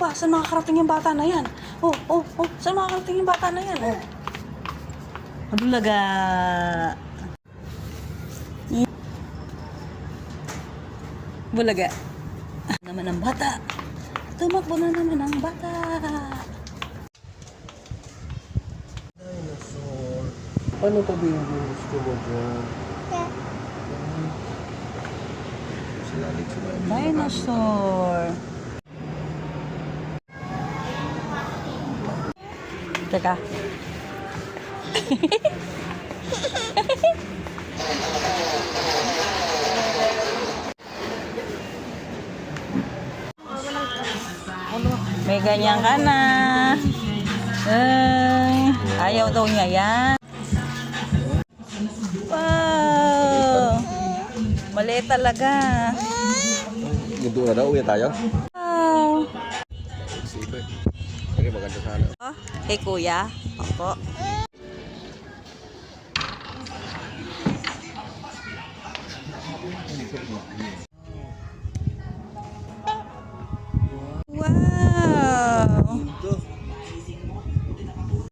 ka? Saan makakarating yung bata na yan? Oh, oh, oh. Saan makakarating yung bata na yan? Oh. Bulaga. Bulaga. Naman ang bata. Tumakbo na naman ang bata. Dinosaur. Ano pa ba yung gusto mo dyan? Dinosaur. Teka. May ganyan ka na. Ay, ayaw daw niya yan. Wow. Maliit talaga. Gunto na daw, uwi tayo. Wow. Sige, sige maganda sana. Oh, kay kuya. Opo.